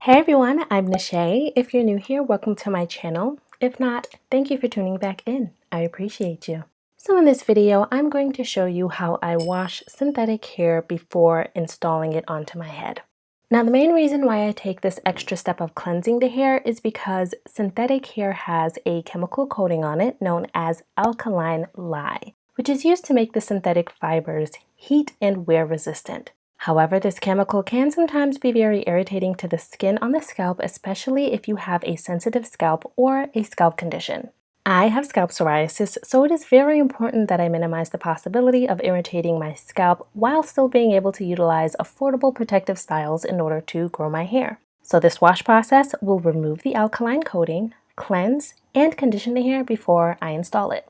Hey everyone, I'm Nishay. If you're new here, welcome to my channel. If not, thank you for tuning back in. I appreciate you. So in this video, I'm going to show you how I wash synthetic hair before installing it onto my head. Now, the main reason why I take this extra step of cleansing the hair is because synthetic hair has a chemical coating on it known as alkaline lye, which is used to make the synthetic fibers heat and wear resistant. However, this chemical can sometimes be very irritating to the skin on the scalp, especially if you have a sensitive scalp or a scalp condition. I have scalp psoriasis, so it is very important that I minimize the possibility of irritating my scalp while still being able to utilize affordable protective styles in order to grow my hair. So this wash process will remove the alkaline coating, cleanse, and condition the hair before I install it.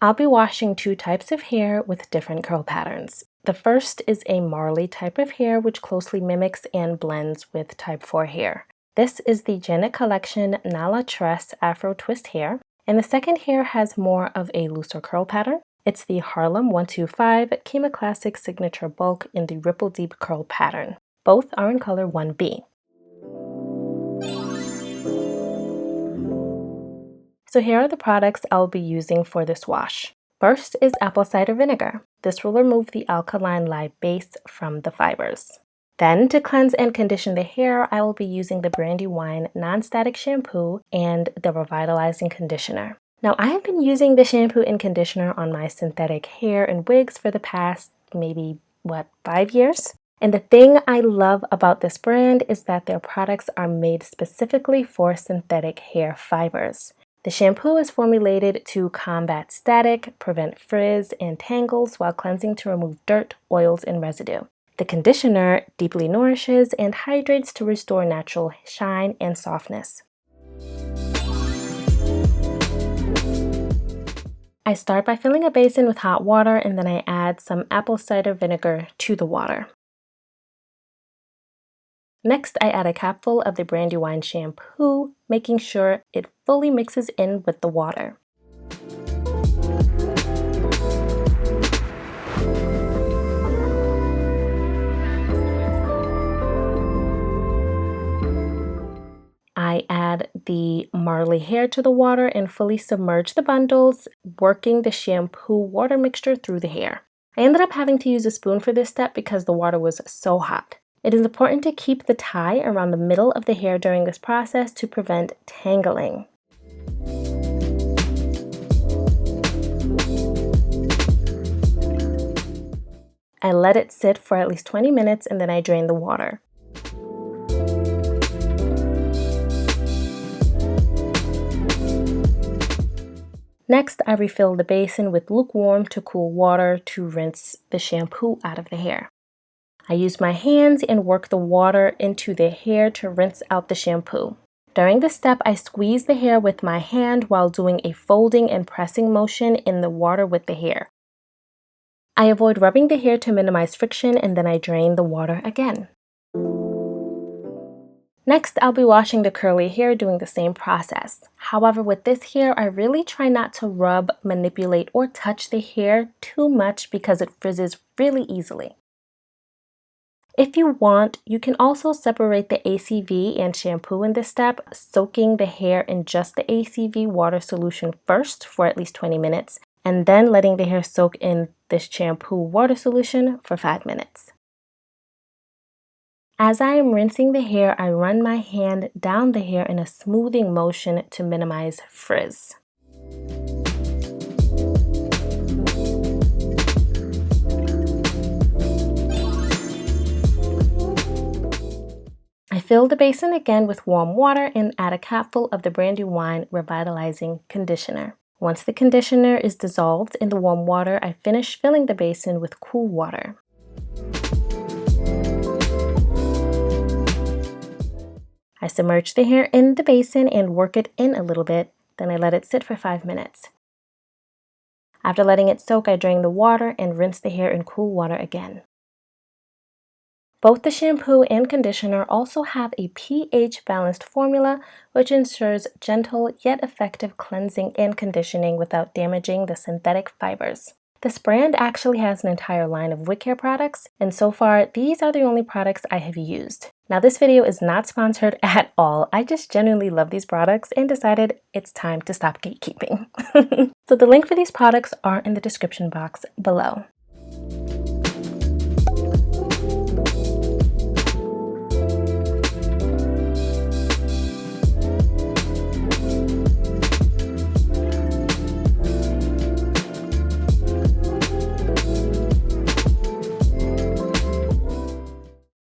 I'll be washing two types of hair with different curl patterns. The first is a marley type of hair which closely mimics and blends with type 4 hair. This is the Janet Collection Nala Tress Afro Twist hair, and the second hair has more of a looser curl pattern. It's the Harlem 125 Kima Classic Signature Bulk in the Ripple Deep Curl pattern. Both are in color 1B. So here are the products I'll be using for this wash. First is apple cider vinegar. This will remove the alkaline lye base from the fibers. Then, to cleanse and condition the hair, I will be using the Brandywine non-static shampoo and the Revitalizing conditioner. Now, I have been using the shampoo and conditioner on my synthetic hair and wigs for the past maybe, 5 years? And the thing I love about this brand is that their products are made specifically for synthetic hair fibers. The shampoo is formulated to combat static, prevent frizz and tangles while cleansing to remove dirt, oils, and residue. The conditioner deeply nourishes and hydrates to restore natural shine and softness. I start by filling a basin with hot water and then I add some apple cider vinegar to the water. Next, I add a cupful of the Brandywine shampoo, making sure it fully mixes in with the water. I add the marley hair to the water and fully submerge the bundles, working the shampoo water mixture through the hair. I ended up having to use a spoon for this step because the water was so hot. It is important to keep the tie around the middle of the hair during this process to prevent tangling. I let it sit for at least 20 minutes and then I drain the water. Next, I refill the basin with lukewarm to cool water to rinse the shampoo out of the hair. I use my hands and work the water into the hair to rinse out the shampoo. During this step, I squeeze the hair with my hand while doing a folding and pressing motion in the water with the hair. I avoid rubbing the hair to minimize friction and then I drain the water again. Next, I'll be washing the curly hair doing the same process. However, with this hair, I really try not to rub, manipulate, or touch the hair too much because it frizzes really easily. If you want, you can also separate the ACV and shampoo in this step, soaking the hair in just the ACV water solution first for at least 20 minutes, and then letting the hair soak in this shampoo water solution for 5 minutes. As I am rinsing the hair, I run my hand down the hair in a smoothing motion to minimize frizz. I fill the basin again with warm water and add a cupful of the Brandywine Revitalizing conditioner. Once the conditioner is dissolved in the warm water, I finish filling the basin with cool water. I submerge the hair in the basin and work it in a little bit, then I let it sit for 5 minutes. After letting it soak, I drain the water and rinse the hair in cool water again. Both the shampoo and conditioner also have a pH balanced formula, which ensures gentle yet effective cleansing and conditioning without damaging the synthetic fibers. This brand actually has an entire line of wig care products, and so far, these are the only products I have used. Now, this video is not sponsored at all. I just genuinely love these products and decided it's time to stop gatekeeping. So the link for these products are in the description box below.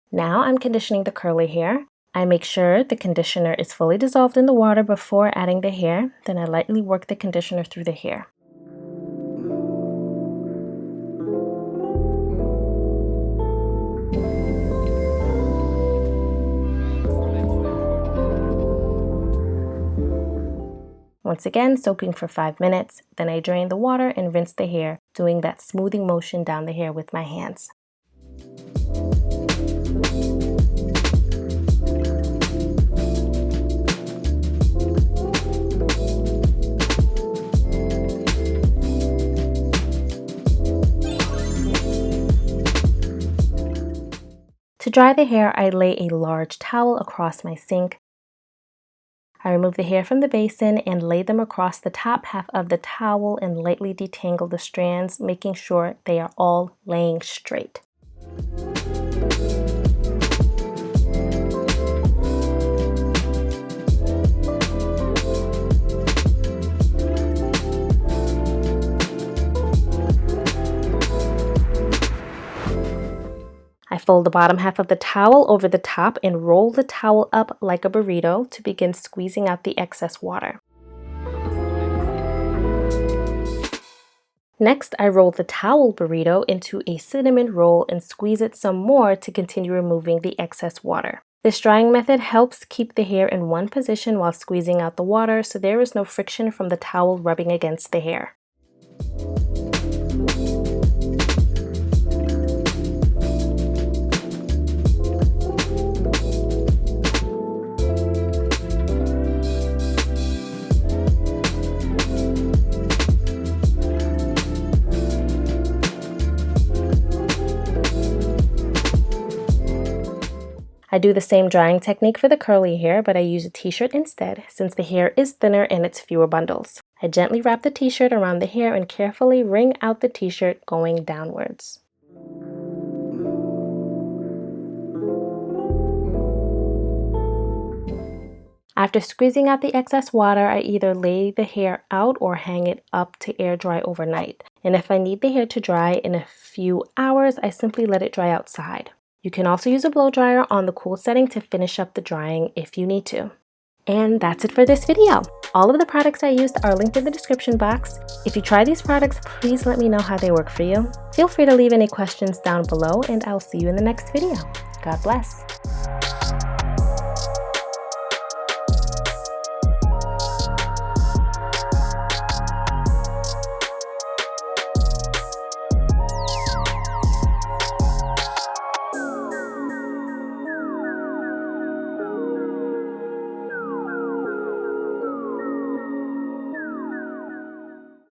Now I'm conditioning the curly hair. I make sure the conditioner is fully dissolved in the water before adding the hair. Then I lightly work the conditioner through the hair. Once again, soaking for 5 minutes. Then I drain the water and rinse the hair, doing that smoothing motion down the hair with my hands. To dry the hair, I lay a large towel across my sink. I remove the hair from the basin and lay them across the top half of the towel and lightly detangle the strands, making sure they are all laying straight. I fold the bottom half of the towel over the top and roll the towel up like a burrito to begin squeezing out the excess water. Next, I roll the towel burrito into a cinnamon roll and squeeze it some more to continue removing the excess water. This drying method helps keep the hair in one position while squeezing out the water, so there is no friction from the towel rubbing against the hair. I do the same drying technique for the curly hair, but I use a t-shirt instead, since the hair is thinner and it's fewer bundles. I gently wrap the t-shirt around the hair and carefully wring out the t-shirt going downwards. After squeezing out the excess water, I either lay the hair out or hang it up to air dry overnight. And if I need the hair to dry in a few hours, I simply let it dry outside. You can also use a blow dryer on the cool setting to finish up the drying if you need to. And that's it for this video. All of the products I used are linked in the description box. If you try these products, please let me know how they work for you. Feel free to leave any questions down below, and I'll see you in the next video. God bless.